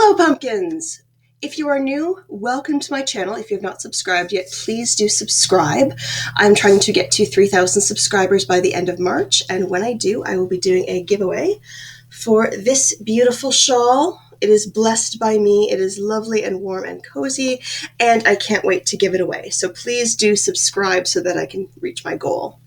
Hello, pumpkins! If you are new, welcome to my channel. If you have not subscribed yet, please do subscribe. I'm trying to get to 3,000 subscribers by the end of March, and when I do, I will be doing a giveaway for this beautiful shawl. It is blessed by me. It is lovely and warm and cozy, and I can't wait to give it away. So please do subscribe so that I can reach my goal.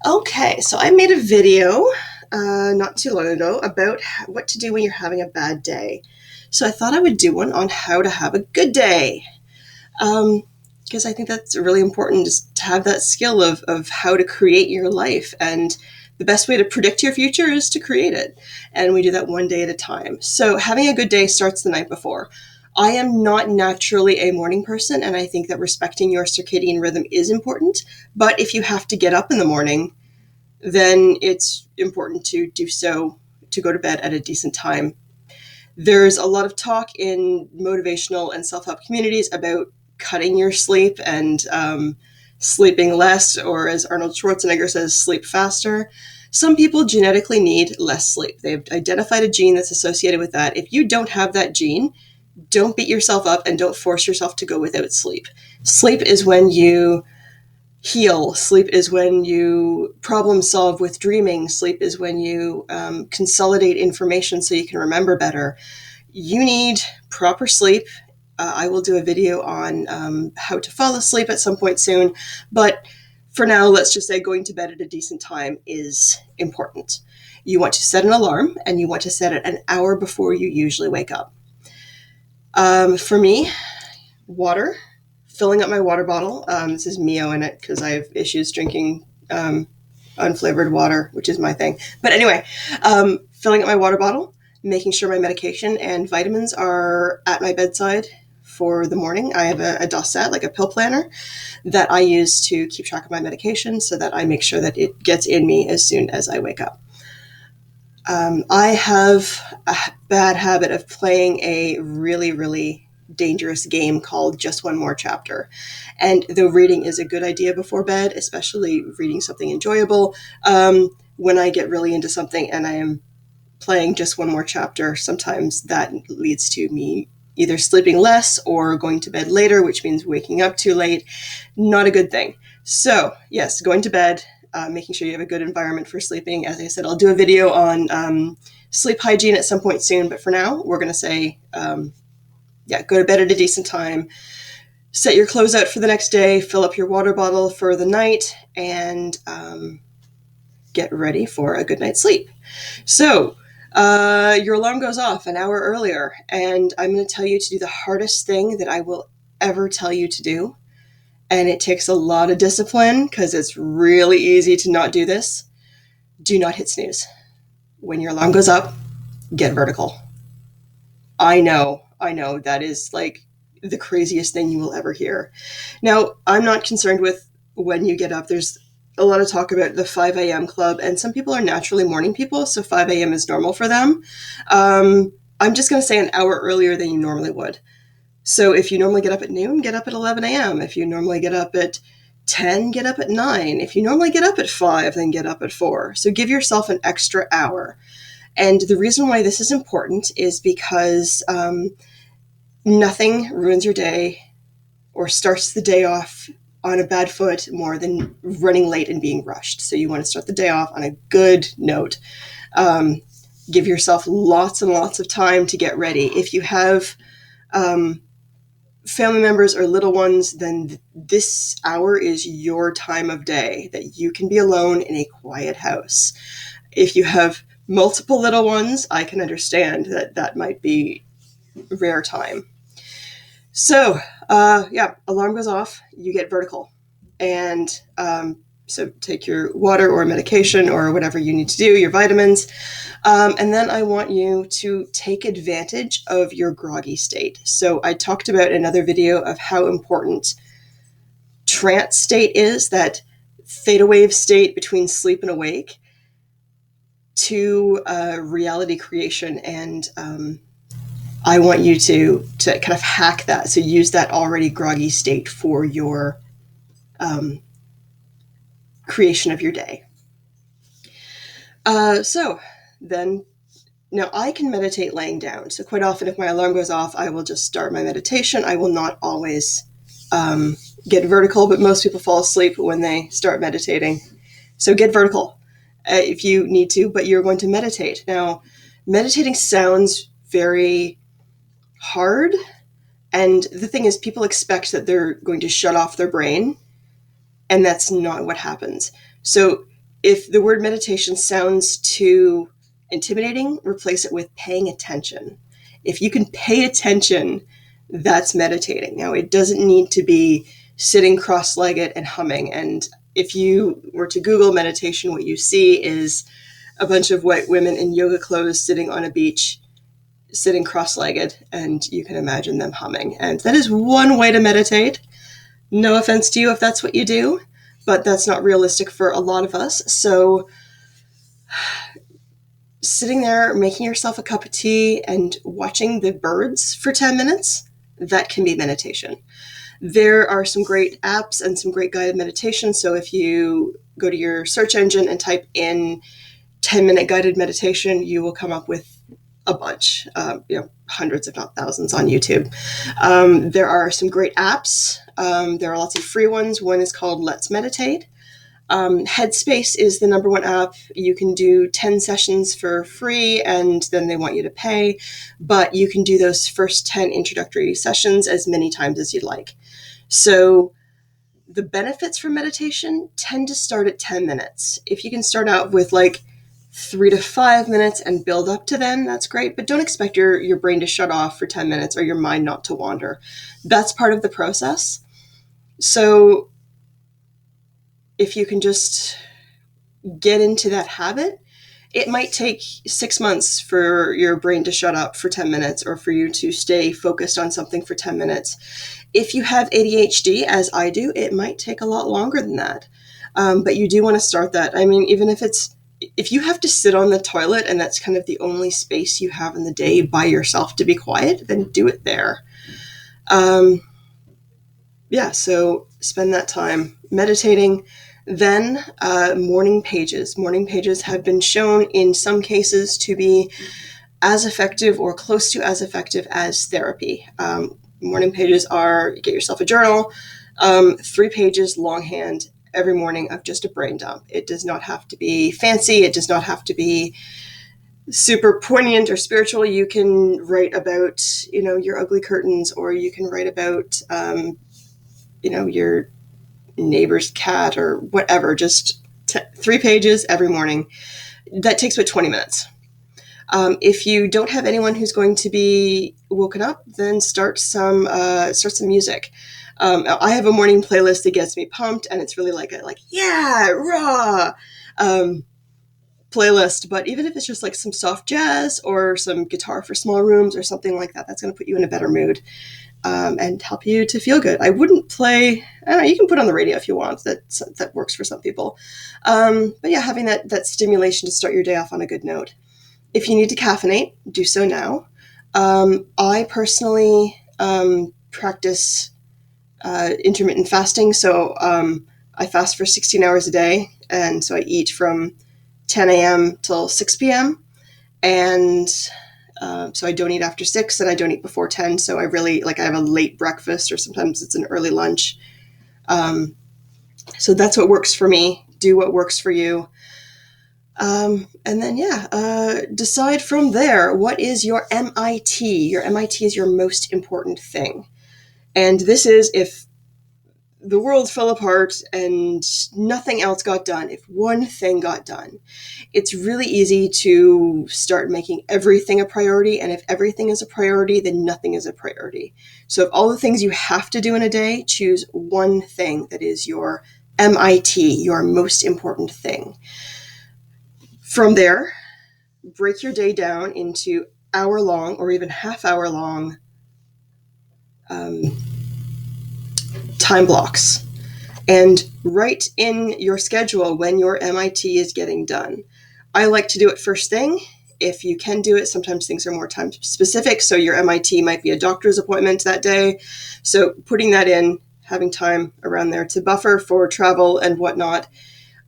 Okay, so I made a video not too long ago about what to do when you're having a bad day. So I thought I would do one on how to have a good day. Because I think that's really important, just to have that skill of how to create your life. And the best way to predict your future is to create it. And we do that one day at a time. So having a good day starts the night before. I am not naturally a morning person, and I think that respecting your circadian rhythm is important. But if you have to get up in the morning, then it's important to do so, to go to bed at a decent time. There's a lot of talk in motivational and self-help communities about cutting your sleep and sleeping less, or as Arnold Schwarzenegger says, sleep faster. Some people genetically need less sleep. They've identified a gene that's associated with that. If you don't have that gene, don't beat yourself up and don't force yourself to go without sleep. Sleep is when you heal. Sleep is when you problem solve with dreaming. Sleep is when you consolidate information so you can remember better. You need proper sleep. I will do a video on how to fall asleep at some point soon, but for now, let's just say going to bed at a decent time is important. You want to set an alarm, and you want to set it an hour before you usually wake up. For me, water. Filling up my water bottle. This is Mio in it because I have issues drinking unflavored water, which is my thing. But anyway, filling up my water bottle, making sure my medication and vitamins are at my bedside for the morning. I have a dosette, like a pill planner, that I use to keep track of my medication so that I make sure that it gets in me as soon as I wake up. I have a bad habit of playing a really dangerous game called Just One More Chapter. And though reading is a good idea before bed, especially reading something enjoyable, when I get really into something and I am playing Just One More Chapter, sometimes that leads to me either sleeping less or going to bed later, which means waking up too late. Not a good thing. So yes, going to bed, making sure you have a good environment for sleeping. As I said, I'll do a video on sleep hygiene at some point soon, but for now, we're going to say, go to bed at a decent time, set your clothes out for the next day, fill up your water bottle for the night, and get ready for a good night's sleep. So your alarm goes off an hour earlier, and I'm going to tell you to do the hardest thing that I will ever tell you to do. And it takes a lot of discipline because it's really easy to not do this. Do not hit snooze. When your alarm goes up, get vertical. I know, that is like the craziest thing you will ever hear. Now, I'm not concerned with when you get up. There's a lot of talk about the 5 a.m. club, and some people are naturally morning people, so 5 a.m. is normal for them. I'm just going to say an hour earlier than you normally would. So if you normally get up at noon, get up at 11 a.m. If you normally get up at 10, get up at 9. If you normally get up at 5, then get up at 4. So give yourself an extra hour. And the reason why this is important is because nothing ruins your day or starts the day off on a bad foot more than running late and being rushed. So you want to start the day off on a good note. Give yourself lots and lots of time to get ready. If you have family members or little ones, then this hour is your time of day that you can be alone in a quiet house. If you have multiple little ones, I can understand that might be rare time. So, alarm goes off, you get vertical. And so take your water or medication or whatever you need to do, your vitamins. And then I want you to take advantage of your groggy state. So I talked about in another video of how important trance state is, that theta wave state between sleep and awake, to reality creation. And I want you to kind of hack that. So use that already groggy state for your creation of your day. So then Now, I can meditate laying down. So quite often if my alarm goes off, I will just start my meditation. I will not always get vertical, but most people fall asleep when they start meditating. So get vertical if you need to, but you're going to meditate. Now, meditating sounds very hard. And the thing is, people expect that they're going to shut off their brain, and that's not what happens. So if the word meditation sounds too intimidating, replace it with paying attention. If you can pay attention, that's meditating. Now, it doesn't need to be sitting cross-legged and humming. And if you were to Google meditation, what you see is a bunch of white women in yoga clothes sitting on a beach, sitting cross-legged, and you can imagine them humming. And that is one way to meditate. No offense to you if that's what you do, but that's not realistic for a lot of us. So sitting there, making yourself a cup of tea and watching the birds for 10 minutes, that can be meditation. There are some great apps and some great guided meditations. So if you go to your search engine and type in 10-minute guided meditation, you will come up with a bunch, hundreds if not thousands on YouTube. There are some great apps. There are lots of free ones. One is called Let's Meditate. Headspace is the number one app. You can do 10 sessions for free, and then they want you to pay, but you can do those first 10 introductory sessions as many times as you'd like. So the benefits from meditation tend to start at 10 minutes. If you can start out with like 3 to 5 minutes and build up to then, that's great. But don't expect your brain to shut off for 10 minutes or your mind not to wander. That's part of the process. So if you can just get into that habit, it might take 6 months for your brain to shut up for 10 minutes or for you to stay focused on something for 10 minutes. If you have ADHD, as I do, it might take a lot longer than that. But you do want to start that. I mean, even if you have to sit on the toilet and that's kind of the only space you have in the day by yourself to be quiet, then do it there. So spend that time meditating. Then morning pages. Morning pages have been shown in some cases to be as effective or close to as effective as therapy. Morning pages are, get yourself a journal, 3 pages longhand every morning of just a brain dump. It does not have to be fancy. It does not have to be super poignant or spiritual. You can write about, your ugly curtains, or you can write about, your neighbor's cat or whatever. Just 3 pages every morning. That takes about 20 minutes. If you don't have anyone who's going to be woken up, then start some music. I have a morning playlist that gets me pumped, and it's really rah playlist. But even if it's just like some soft jazz or some guitar for small rooms or something like that, that's going to put you in a better mood and help you to feel good. I wouldn't play. I don't know, you can put on the radio if you want. That works for some people. But yeah, having that stimulation to start your day off on a good note. If you need to caffeinate, do so now. I personally practice intermittent fasting. So I fast for 16 hours a day. And so I eat from 10 a.m. till 6 p.m. And so I don't eat after 6 and I don't eat before 10. So I have a late breakfast, or sometimes it's an early lunch. So that's what works for me. Do what works for you. And then, decide from there, what is your MIT? Your MIT is your most important thing. And this is if the world fell apart and nothing else got done, if one thing got done. It's really easy to start making everything a priority. And if everything is a priority, then nothing is a priority. So of all the things you have to do in a day, choose one thing that is your MIT, your most important thing. From there, break your day down into hour-long or even half-hour-long time blocks, and write in your schedule when your MIT is getting done. I like to do it first thing. If you can do it, sometimes things are more time specific, so your MIT might be a doctor's appointment that day. So putting that in, having time around there to buffer for travel and whatnot.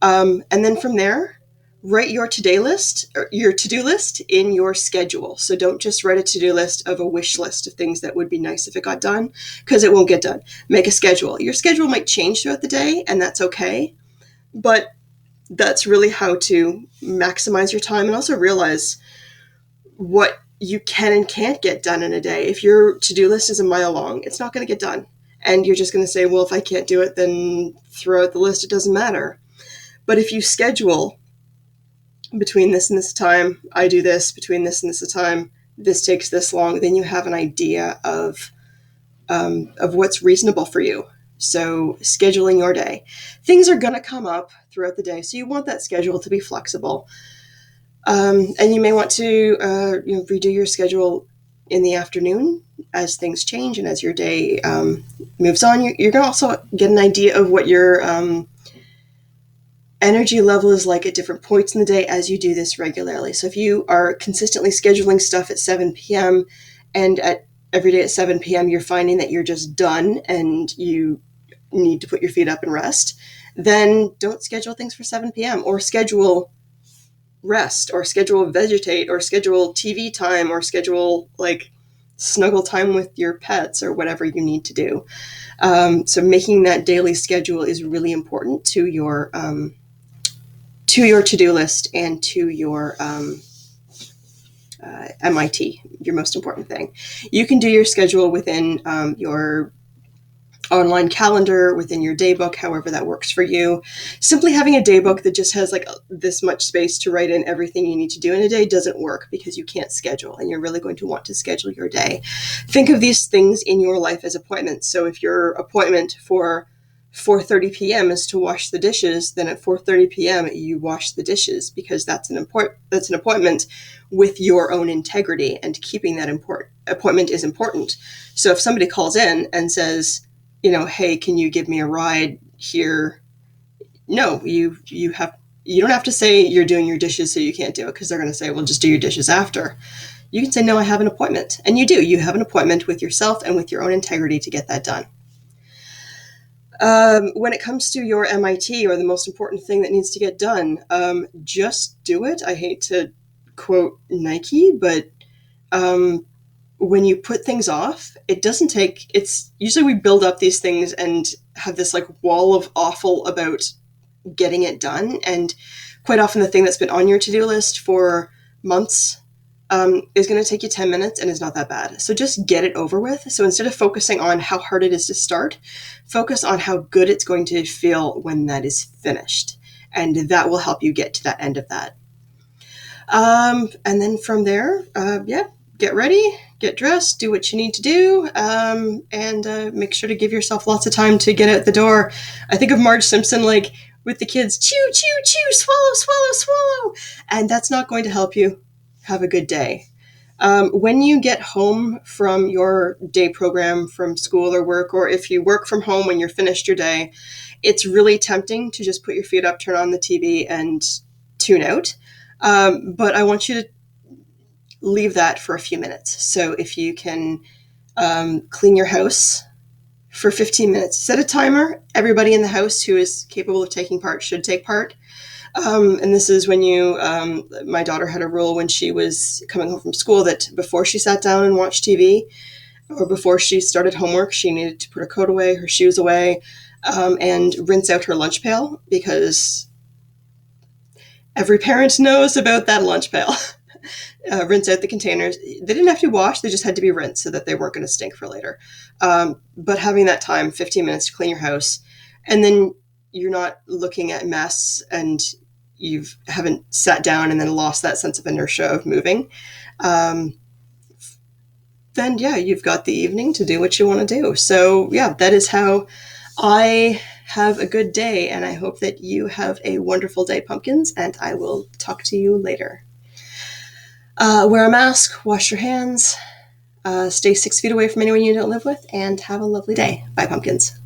And then from there, write your to-do list in your schedule. So don't just write a to-do list of a wish list of things that would be nice if it got done, because it won't get done. Make a schedule. Your schedule might change throughout the day, and that's okay. But that's really how to maximize your time and also realize what you can and can't get done in a day. If your to-do list is a mile long, it's not going to get done. And you're just going to say, well, if I can't do it, then throw out the list. It doesn't matter. But if you schedule between this and this time, I do this, between this and this time, this takes this long, then you have an idea of what's reasonable for you. So scheduling your day. Things are going to come up throughout the day, so you want that schedule to be flexible. And you may want to redo your schedule in the afternoon as things change and as your day moves on. You're going to also get an idea of what your energy level is like at different points in the day as you do this regularly. So if you are consistently scheduling stuff at 7 p.m. and every day at 7 p.m. you're finding that you're just done and you need to put your feet up and rest, then don't schedule things for 7 p.m. or schedule rest or schedule vegetate or schedule TV time or schedule like snuggle time with your pets or whatever you need to do. So making that daily schedule is really important to your to-do list and to your MIT, your most important thing. You can do your schedule within your online calendar, within your day book, however that works for you. Simply having a day book that just has like this much space to write in everything you need to do in a day doesn't work because you can't schedule, and you're really going to want to schedule your day. Think of these things in your life as appointments. So if your appointment for 4:30 p.m. is to wash the dishes, then at 4:30 p.m. you wash the dishes, because that's an appointment with your own integrity, and keeping that appointment is important. So if somebody calls in and says, hey, can you give me a ride here? No, you don't have to say you're doing your dishes so you can't do it, because they're going to say, well, just do your dishes after. You can say, no, I have an appointment. And you do. You have an appointment with yourself and with your own integrity to get that done. When it comes to your MIT, or the most important thing that needs to get done, just do it. I hate to quote Nike, but when you put things off, it's usually we build up these things and have this like wall of awful about getting it done. And quite often the thing that's been on your to-do list for months is going to take you 10 minutes and is not that bad. So just get it over with. So instead of focusing on how hard it is to start, focus on how good it's going to feel when that is finished. And that will help you get to that end of that. And then from there, get ready, get dressed, do what you need to do, and make sure to give yourself lots of time to get out the door. I think of Marge Simpson, like with the kids, chew, chew, chew, swallow, swallow, swallow. And that's not going to help you have a good day. When you get home from your day program from school or work, or if you work from home when you're finished your day, it's really tempting to just put your feet up, turn on the TV, and tune out. But I want you to leave that for a few minutes. So if you can clean your house for 15 minutes, set a timer. Everybody in the house who is capable of taking part should take part. And this is when my daughter had a rule when she was coming home from school that before she sat down and watched TV, or before she started homework, she needed to put her coat away, her shoes away, and rinse out her lunch pail, because every parent knows about that lunch pail. Rinse out the containers. They didn't have to wash, they just had to be rinsed so that they weren't going to stink for later. But having that time, 15 minutes to clean your house, and then you're not looking at mess and you haven't sat down and then lost that sense of inertia of moving, then you've got the evening to do what you want to do. So that is how I have a good day, and I hope that you have a wonderful day, pumpkins, and I will talk to you later. Wear a mask, wash your hands, stay 6 feet away from anyone you don't live with, and have a lovely day. Bye, pumpkins.